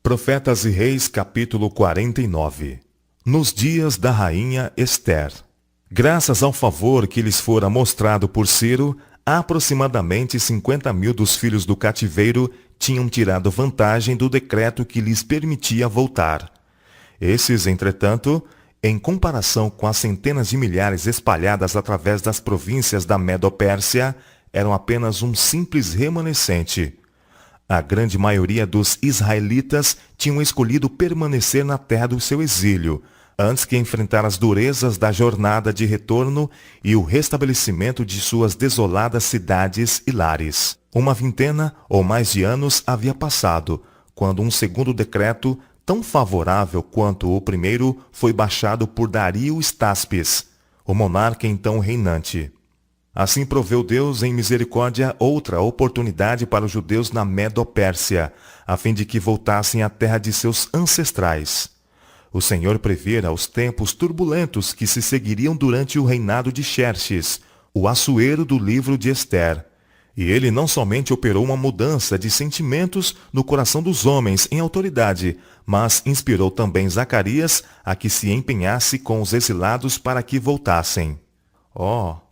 Profetas e Reis, capítulo 49. Nos dias da rainha Ester. Graças ao favor que lhes fora mostrado por Ciro, aproximadamente 50.000 dos filhos do cativeiro tinham tirado vantagem do decreto que lhes permitia voltar. Esses, entretanto, em comparação com as centenas de milhares espalhadas através das províncias da Medo-Pérsia, eram apenas um simples remanescente. A grande maioria dos israelitas tinham escolhido permanecer na terra do seu exílio, antes que enfrentar as durezas da jornada de retorno e o restabelecimento de suas desoladas cidades e lares. Uma vintena ou mais de anos havia passado, quando um segundo decreto, tão favorável quanto o primeiro, foi baixado por Dario Staspes, o monarca então reinante. Assim proveu Deus em misericórdia outra oportunidade para os judeus na Medo-Pérsia, a fim de que voltassem à terra de seus ancestrais. O Senhor previra os tempos turbulentos que se seguiriam durante o reinado de Xerxes, o Assuero do livro de Ester. E ele não somente operou uma mudança de sentimentos no coração dos homens em autoridade, mas inspirou também Zacarias a que se empenhasse com os exilados para que voltassem.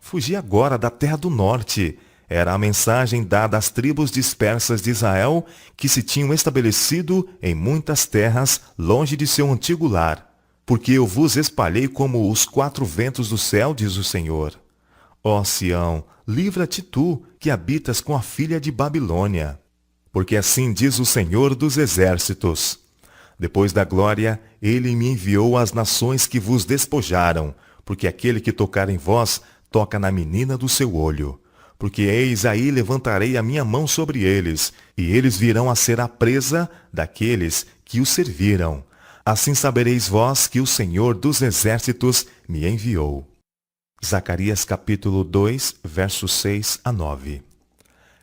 Fugi agora da terra do norte. Era a mensagem dada às tribos dispersas de Israel que se tinham estabelecido em muitas terras longe de seu antigo lar. Porque eu vos espalhei como os quatro ventos do céu, diz o Senhor. Ó Sião, livra-te tu, que habitas com a filha de Babilônia. Porque assim diz o Senhor dos exércitos. Depois da glória, ele me enviou às nações que vos despojaram, porque aquele que tocar em vós, toca na menina do seu olho. Porque eis aí levantarei a minha mão sobre eles, e eles virão a ser a presa daqueles que os serviram. Assim sabereis vós que o Senhor dos exércitos me enviou. Zacarias capítulo 2, versos 6 a 9.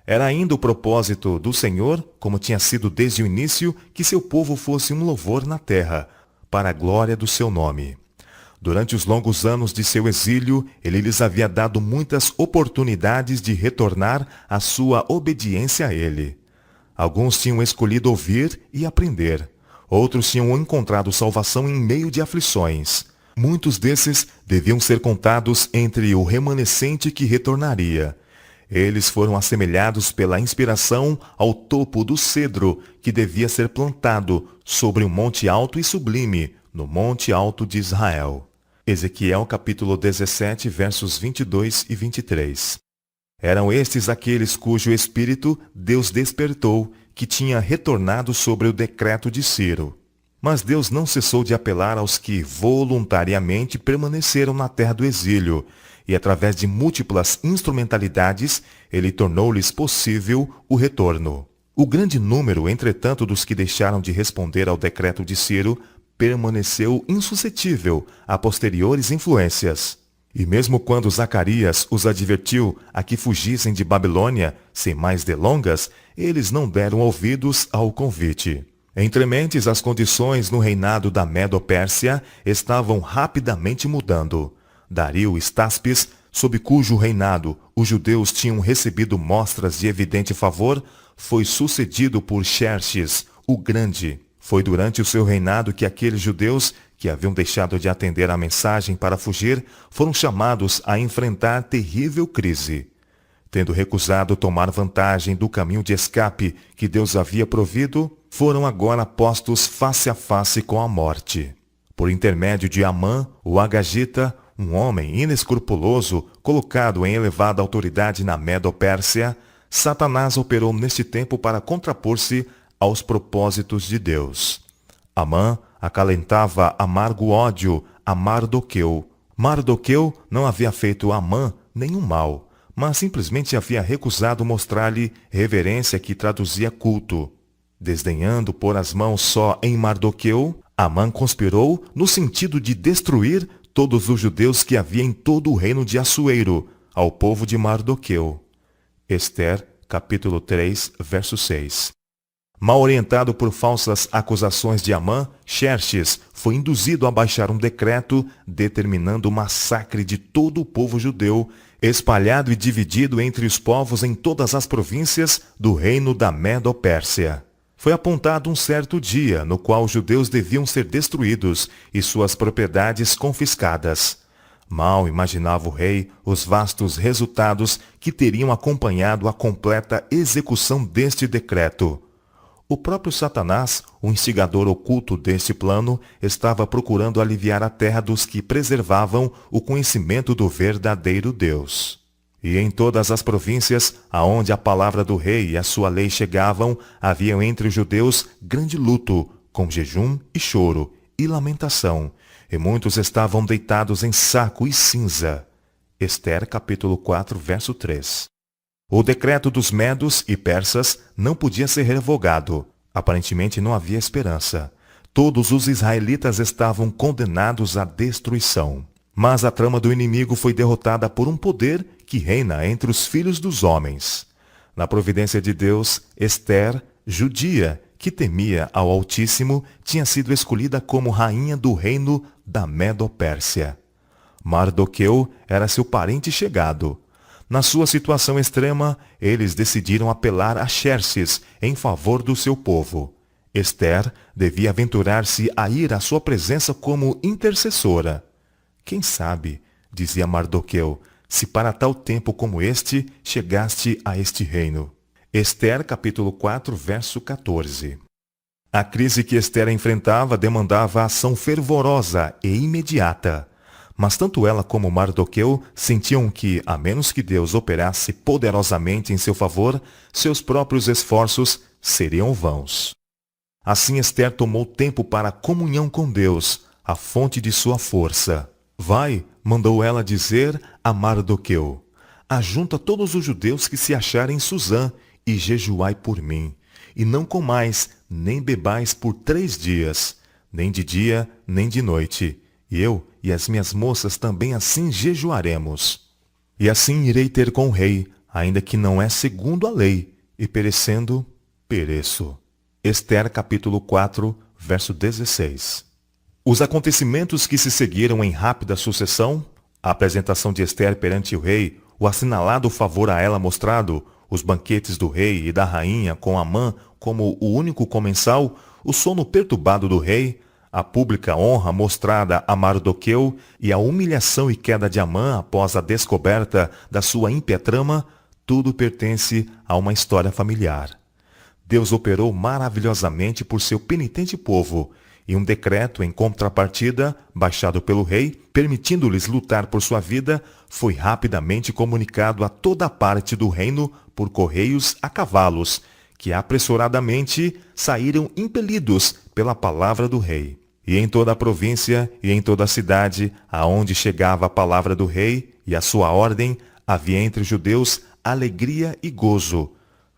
Era ainda o propósito do Senhor, como tinha sido desde o início, que seu povo fosse um louvor na terra, para a glória do seu nome. Durante os longos anos de seu exílio, ele lhes havia dado muitas oportunidades de retornar à sua obediência a ele. Alguns tinham escolhido ouvir e aprender. Outros tinham encontrado salvação em meio de aflições. Muitos desses deviam ser contados entre o remanescente que retornaria. Eles foram assemelhados pela inspiração ao topo do cedro que devia ser plantado sobre um monte alto e sublime, no monte alto de Israel. Ezequiel capítulo 17, versos 22 e 23. Eram estes aqueles cujo espírito Deus despertou, que tinha retornado sobre o decreto de Ciro. Mas Deus não cessou de apelar aos que voluntariamente permaneceram na terra do exílio, e através de múltiplas instrumentalidades, ele tornou-lhes possível o retorno. O grande número, entretanto, dos que deixaram de responder ao decreto de Ciro, permaneceu insuscetível a posteriores influências. E mesmo quando Zacarias os advertiu a que fugissem de Babilônia, sem mais delongas, eles não deram ouvidos ao convite. Entre mentes, as condições no reinado da Medo-Pérsia estavam rapidamente mudando. Dario Staspes, sob cujo reinado os judeus tinham recebido mostras de evidente favor, foi sucedido por Xerxes, o Grande. Foi durante o seu reinado que aqueles judeus que haviam deixado de atender à mensagem para fugir foram chamados a enfrentar terrível crise. Tendo recusado tomar vantagem do caminho de escape que Deus havia provido, foram agora postos face a face com a morte. Por intermédio de Amã, o Agagita, um homem inescrupuloso, colocado em elevada autoridade na Medo-Pérsia, Satanás operou neste tempo para contrapor-se aos propósitos de Deus. Amã acalentava amargo ódio a Mardoqueu. Mardoqueu não havia feito a Amã nenhum mal, mas simplesmente havia recusado mostrar-lhe reverência que traduzia culto. Desdenhando pôr as mãos só em Mardoqueu, Amã conspirou no sentido de destruir todos os judeus que havia em todo o reino de Assuero, ao povo de Mardoqueu. Ester, capítulo 3, verso 6. Mal orientado por falsas acusações de Amã, Xerxes foi induzido a baixar um decreto determinando o massacre de todo o povo judeu, espalhado e dividido entre os povos em todas as províncias do reino da Medo-Pérsia. Foi apontado um certo dia no qual os judeus deviam ser destruídos e suas propriedades confiscadas. Mal imaginava o rei os vastos resultados que teriam acompanhado a completa execução deste decreto. O próprio Satanás, o instigador oculto deste plano, estava procurando aliviar a terra dos que preservavam o conhecimento do verdadeiro Deus. E em todas as províncias, aonde a palavra do rei e a sua lei chegavam, havia entre os judeus grande luto, com jejum e choro, e lamentação, e muitos estavam deitados em saco e cinza. Ester capítulo 4, verso 3. O decreto dos medos e persas não podia ser revogado. Aparentemente não havia esperança. Todos os israelitas estavam condenados à destruição. Mas a trama do inimigo foi derrotada por um poder que reina entre os filhos dos homens. Na providência de Deus, Ester, judia, que temia ao Altíssimo, tinha sido escolhida como rainha do reino da Medo-Pérsia. Mardoqueu era seu parente chegado. Na sua situação extrema, eles decidiram apelar a Xerxes em favor do seu povo. Ester devia aventurar-se a ir à sua presença como intercessora. Quem sabe, dizia Mardoqueu, se para tal tempo como este chegaste a este reino. Ester capítulo 4, verso 14. A crise que Ester enfrentava demandava ação fervorosa e imediata. Mas tanto ela como Mardoqueu sentiam que, a menos que Deus operasse poderosamente em seu favor, seus próprios esforços seriam vãos. Assim Ester tomou tempo para a comunhão com Deus, a fonte de sua força. Vai, mandou ela dizer a Mardoqueu, ajunta todos os judeus que se acharem em Susã e jejuai por mim, e não comais nem bebais por 3 dias, nem de dia nem de noite. E eu e as minhas moças também assim jejuaremos. E assim irei ter com o rei, ainda que não é segundo a lei, e perecendo, pereço. Ester capítulo 4, verso 16. Os acontecimentos que se seguiram em rápida sucessão, a apresentação de Ester perante o rei, o assinalado favor a ela mostrado, os banquetes do rei e da rainha com Amã como o único comensal, o sono perturbado do rei, a pública honra mostrada a Mardoqueu e a humilhação e queda de Amã após a descoberta da sua ímpia trama, tudo pertence a uma história familiar. Deus operou maravilhosamente por seu penitente povo, e um decreto em contrapartida, baixado pelo rei, permitindo-lhes lutar por sua vida, foi rapidamente comunicado a toda parte do reino por correios a cavalos, que apressuradamente saíram impelidos pela palavra do rei. E em toda a província e em toda a cidade, aonde chegava a palavra do rei e a sua ordem, havia entre os judeus alegria e gozo,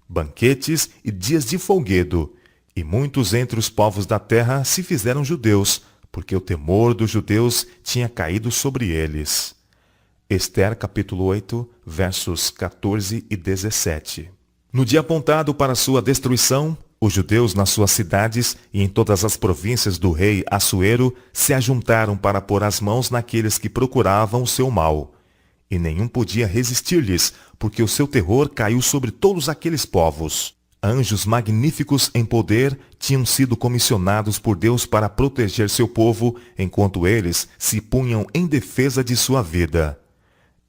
banquetes e dias de folguedo, e muitos entre os povos da terra se fizeram judeus, porque o temor dos judeus tinha caído sobre eles. Ester capítulo 8, versos 14 e 17. No dia apontado para sua destruição, os judeus nas suas cidades e em todas as províncias do rei Assuero se ajuntaram para pôr as mãos naqueles que procuravam o seu mal. E nenhum podia resistir-lhes, porque o seu terror caiu sobre todos aqueles povos. Anjos magníficos em poder tinham sido comissionados por Deus para proteger seu povo, enquanto eles se punham em defesa de sua vida.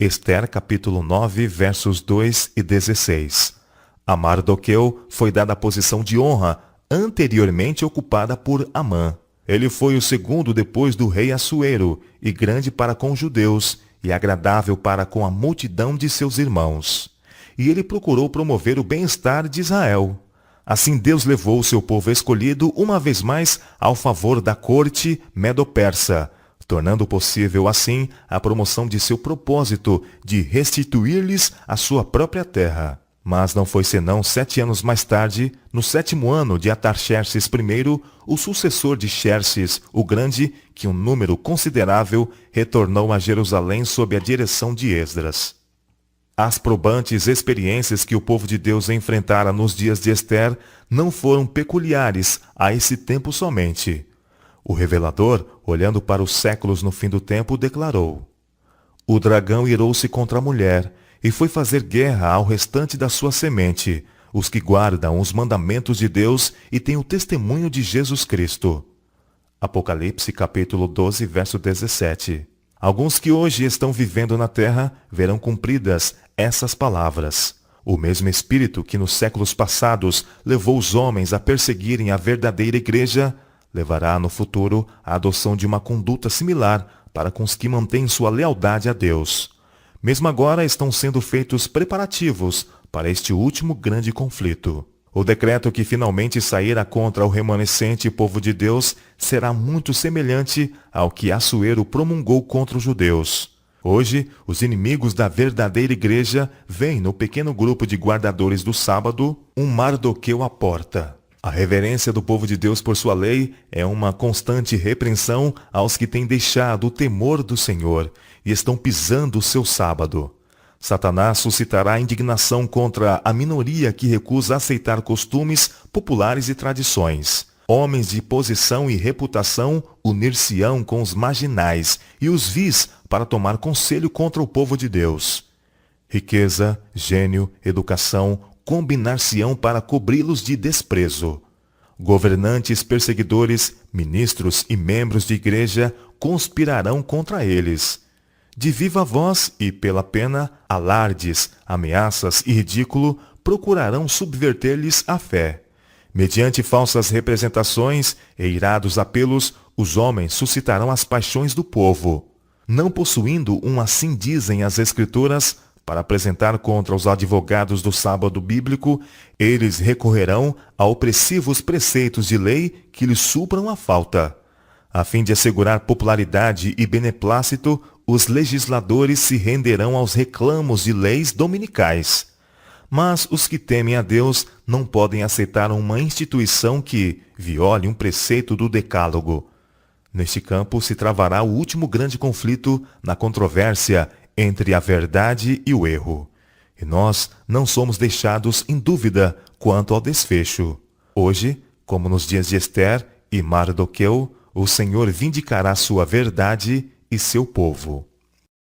Ester capítulo 9, versos 2 e 16. A Mardoqueu foi dada a posição de honra, anteriormente ocupada por Amã. Ele foi o segundo depois do rei Assuero, e grande para com os judeus, e agradável para com a multidão de seus irmãos. E ele procurou promover o bem-estar de Israel. Assim Deus levou o seu povo escolhido uma vez mais ao favor da corte medo-persa, tornando possível assim a promoção de seu propósito de restituir-lhes a sua própria terra. Mas não foi senão 7 anos mais tarde, no 7º ano de Atarxerxes I, o sucessor de Xerxes o Grande, que um número considerável retornou a Jerusalém sob a direção de Esdras. As probantes experiências que o povo de Deus enfrentara nos dias de Ester não foram peculiares a esse tempo somente. O revelador, olhando para os séculos no fim do tempo, declarou: O dragão irou-se contra a mulher, e foi fazer guerra ao restante da sua semente, os que guardam os mandamentos de Deus e têm o testemunho de Jesus Cristo. Apocalipse capítulo 12, verso 17. Alguns que hoje estão vivendo na terra verão cumpridas essas palavras. O mesmo Espírito que nos séculos passados levou os homens a perseguirem a verdadeira igreja, levará no futuro a adoção de uma conduta similar para com os que mantêm sua lealdade a Deus. Mesmo agora estão sendo feitos preparativos para este último grande conflito. O decreto que finalmente sairá contra o remanescente povo de Deus será muito semelhante ao que Assuero promulgou contra os judeus. Hoje, os inimigos da verdadeira igreja veem no pequeno grupo de guardadores do sábado um Mardoqueu à porta. A reverência do povo de Deus por sua lei é uma constante repreensão aos que têm deixado o temor do Senhor e estão pisando o seu sábado. Satanás suscitará indignação contra a minoria que recusa aceitar costumes populares e tradições. Homens de posição e reputação unir-se-ão com os marginais e os vis para tomar conselho contra o povo de Deus. Riqueza, gênio, educação combinar-se-ão para cobri-los de desprezo. Governantes perseguidores, ministros e membros de igreja conspirarão contra eles. De viva voz e pela pena, alardes, ameaças e ridículo procurarão subverter-lhes a fé. Mediante falsas representações e irados apelos, os homens suscitarão as paixões do povo. Não possuindo um assim dizem as Escrituras, para apresentar contra os advogados do sábado bíblico, eles recorrerão a opressivos preceitos de lei que lhes supram a falta. A fim de assegurar popularidade e beneplácito, os legisladores se renderão aos reclamos de leis dominicais. Mas os que temem a Deus não podem aceitar uma instituição que viole um preceito do Decálogo. Neste campo se travará o último grande conflito na controvérsia entre a verdade e o erro. E nós não somos deixados em dúvida quanto ao desfecho. Hoje, como nos dias de Ester e Mardoqueu, o Senhor vindicará sua verdade e seu povo.